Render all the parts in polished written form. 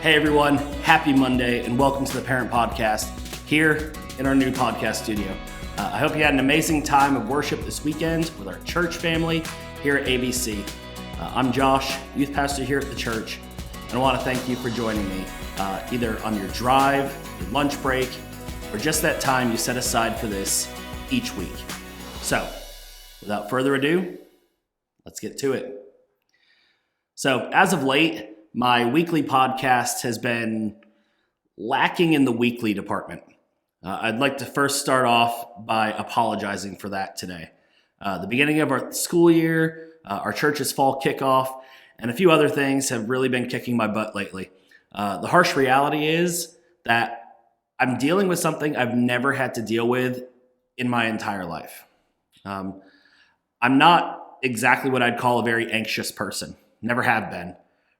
Hey everyone, happy Monday and welcome to the Parent Podcast here in our new podcast studio. I hope you had an amazing time of worship this weekend with our church family here at ABC. I'm Josh, youth pastor here at the church, and I want to thank you for joining me either on your drive, your lunch break, or just that time you set aside for this each week. So, without further ado, let's get to it. So, as of late, my weekly podcast has been lacking in the weekly department. I'd like to first start off by apologizing for that today. The beginning of our school year, our church's fall kickoff, and a few other things have really been kicking my butt lately. The harsh reality is that I'm dealing with something I've never had to deal with in my entire life. I'm not exactly what I'd call a very anxious person. Never have been.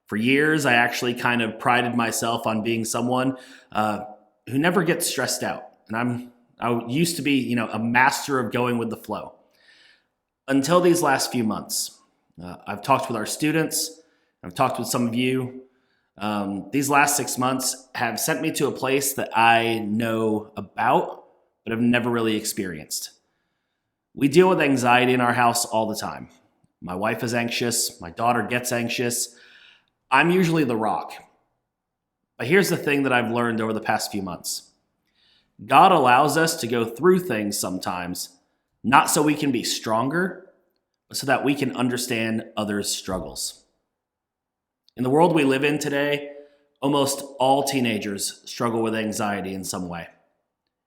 For years, I actually kind of prided myself on being someone who never gets stressed out. And I used to be, a master of going with the flow. Until these last few months. I've talked with our students. I've talked with some of you. These last 6 months have sent me to a place that I know about, but have never really experienced. We deal with anxiety in our house all the time. My wife is anxious. My daughter gets anxious. I'm usually the rock. But here's the thing that I've learned over the past few months. God allows us to go through things sometimes, not so we can be stronger, but so that we can understand others' struggles. In the world we live in today, almost all teenagers struggle with anxiety in some way.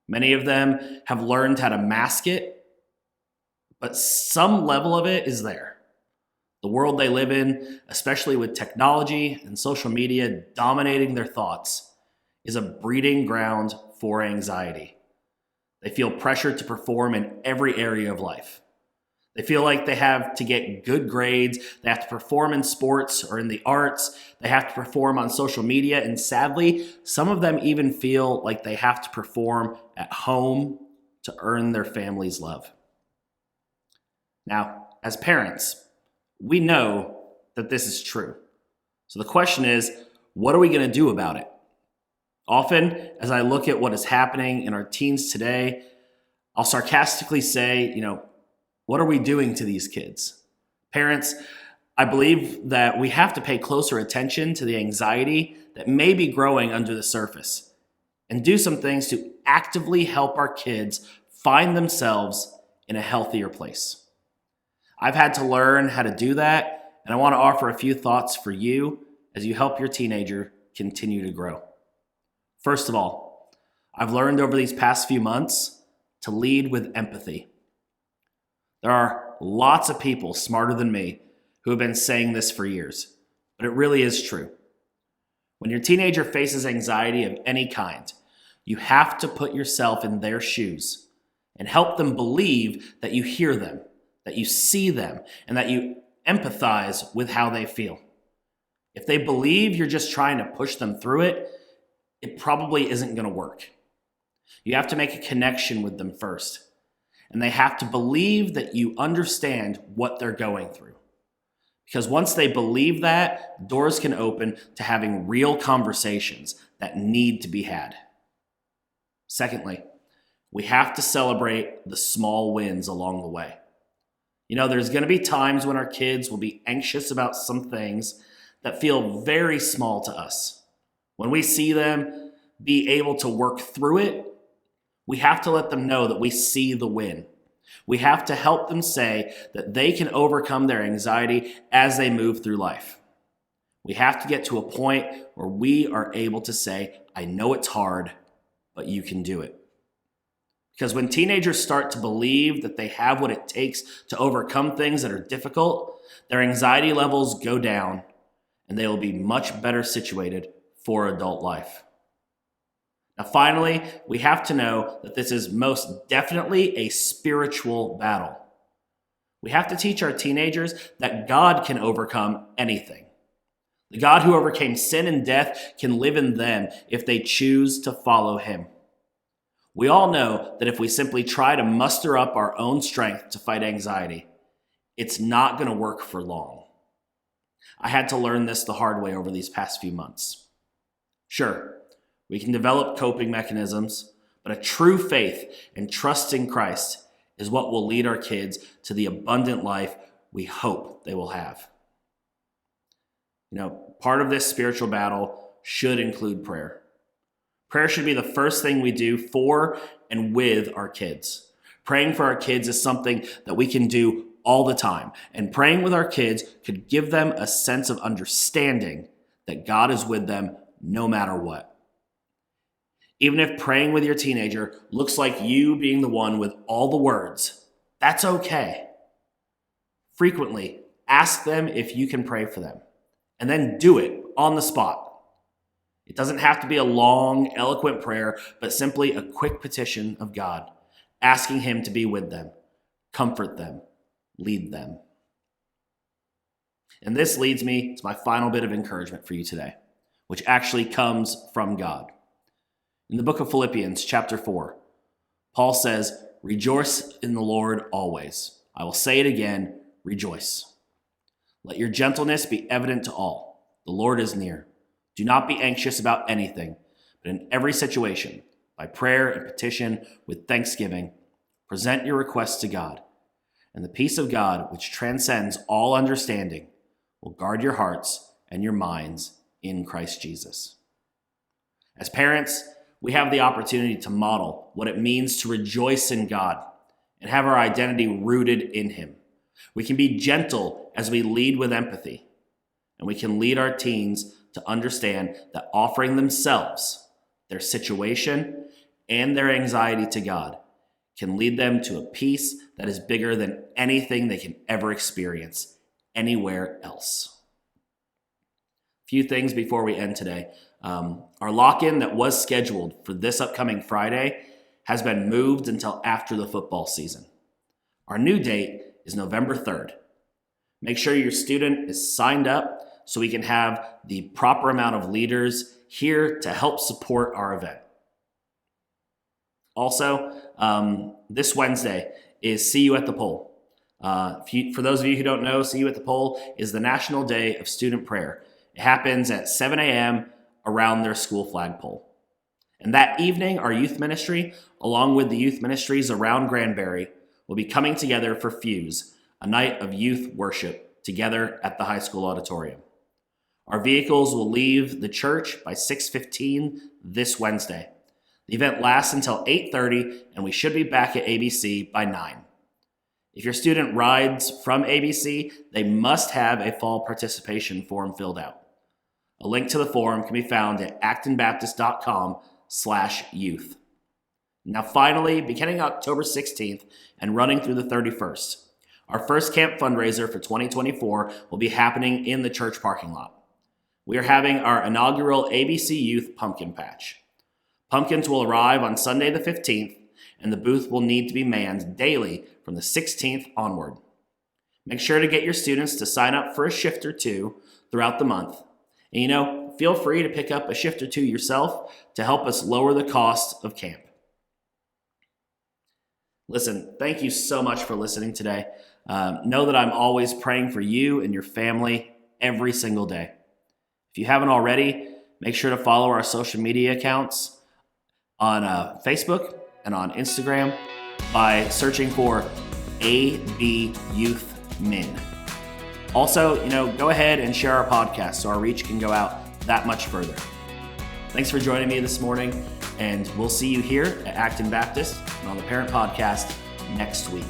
Many of them have learned how to mask it, but some level of it is there. The world they live in, especially with technology and social media dominating their thoughts, is a breeding ground for anxiety. They feel pressured to perform in every area of life. They feel like they have to get good grades, they have to perform in sports or in the arts, they have to perform on social media, and sadly, some of them even feel like they have to perform at home to earn their family's love. Now, as parents, we know that this is true. So the question is, what are we going to do about it? Often, as I look at what is happening in our teens today, I'll sarcastically say, what are we doing to these kids? Parents, I believe that we have to pay closer attention to the anxiety that may be growing under the surface and do some things to actively help our kids find themselves in a healthier place. I've had to learn how to do that, and I want to offer a few thoughts for you as you help your teenager continue to grow. First of all, I've learned over these past few months to lead with empathy. There are lots of people smarter than me who have been saying this for years, but it really is true. When your teenager faces anxiety of any kind, you have to put yourself in their shoes and help them believe that you hear them, that you see them, and that you empathize with how they feel. If they believe you're just trying to push them through it, it probably isn't going to work. You have to make a connection with them first, and they have to believe that you understand what they're going through. Because once they believe that, doors can open to having real conversations that need to be had. Secondly, we have to celebrate the small wins along the way. There's going to be times when our kids will be anxious about some things that feel very small to us. When we see them be able to work through it, we have to let them know that we see the win. We have to help them say that they can overcome their anxiety as they move through life. We have to get to a point where we are able to say, I know it's hard, but you can do it. Because when teenagers start to believe that they have what it takes to overcome things that are difficult, their anxiety levels go down and they will be much better situated for adult life. Now, finally, we have to know that this is most definitely a spiritual battle. We have to teach our teenagers that God can overcome anything. The God who overcame sin and death can live in them if they choose to follow him. We all know that if we simply try to muster up our own strength to fight anxiety, it's not going to work for long. I had to learn this the hard way over these past few months. Sure, we can develop coping mechanisms, but a true faith and trust in Christ is what will lead our kids to the abundant life we hope they will have. Part of this spiritual battle should include prayer. Prayer should be the first thing we do for and with our kids. Praying for our kids is something that we can do all the time. And praying with our kids could give them a sense of understanding that God is with them no matter what. Even if praying with your teenager looks like you being the one with all the words, that's okay. Frequently, ask them if you can pray for them, and then do it on the spot. It doesn't have to be a long, eloquent prayer, but simply a quick petition of God, asking Him to be with them, comfort them, lead them. And this leads me to my final bit of encouragement for you today, which actually comes from God. In the book of Philippians, chapter 4, Paul says, "Rejoice in the Lord always." I will say it again, rejoice. Let your gentleness be evident to all. The Lord is near. Do not be anxious about anything, but in every situation, by prayer and petition with thanksgiving, present your requests to God. And the peace of God, which transcends all understanding, will guard your hearts and your minds in Christ Jesus. As parents, we have the opportunity to model what it means to rejoice in God and have our identity rooted in Him. We can be gentle as we lead with empathy, and we can lead our teens to understand that offering themselves, their situation, and their anxiety to God can lead them to a peace that is bigger than anything they can ever experience anywhere else. A few things before we end today. Our lock-in that was scheduled for this upcoming Friday has been moved until after the football season. Our new date is November 3rd. Make sure your student is signed up so we can have the proper amount of leaders here to help support our event. Also, this Wednesday is See You at the Pole. For those of you who don't know, See You at the Pole is the National Day of Student Prayer. It happens at 7 a.m. around their school flagpole. And that evening, our youth ministry, along with the youth ministries around Granbury, will be coming together for Fuse, a night of youth worship together at the high school auditorium. Our vehicles will leave the church by 6:15 this Wednesday. The event lasts until 8:30, and we should be back at ABC by 9. If your student rides from ABC, they must have a fall participation form filled out. A link to the form can be found at actonbaptist.com/youth. Now finally, beginning October 16th and running through the 31st, our first camp fundraiser for 2024 will be happening in the church parking lot. We are having our inaugural ABC Youth Pumpkin Patch. Pumpkins will arrive on Sunday the 15th, and the booth will need to be manned daily from the 16th onward. Make sure to get your students to sign up for a shift or two throughout the month. And feel free to pick up a shift or two yourself to help us lower the cost of camp. Listen, thank you so much for listening today. Know that I'm always praying for you and your family every single day. If you haven't already, make sure to follow our social media accounts on Facebook and on Instagram by searching for AB Youth Min. Also, go ahead and share our podcast so our reach can go out that much further. Thanks for joining me this morning, and we'll see you here at Acton Baptist and on the Parent Podcast next week.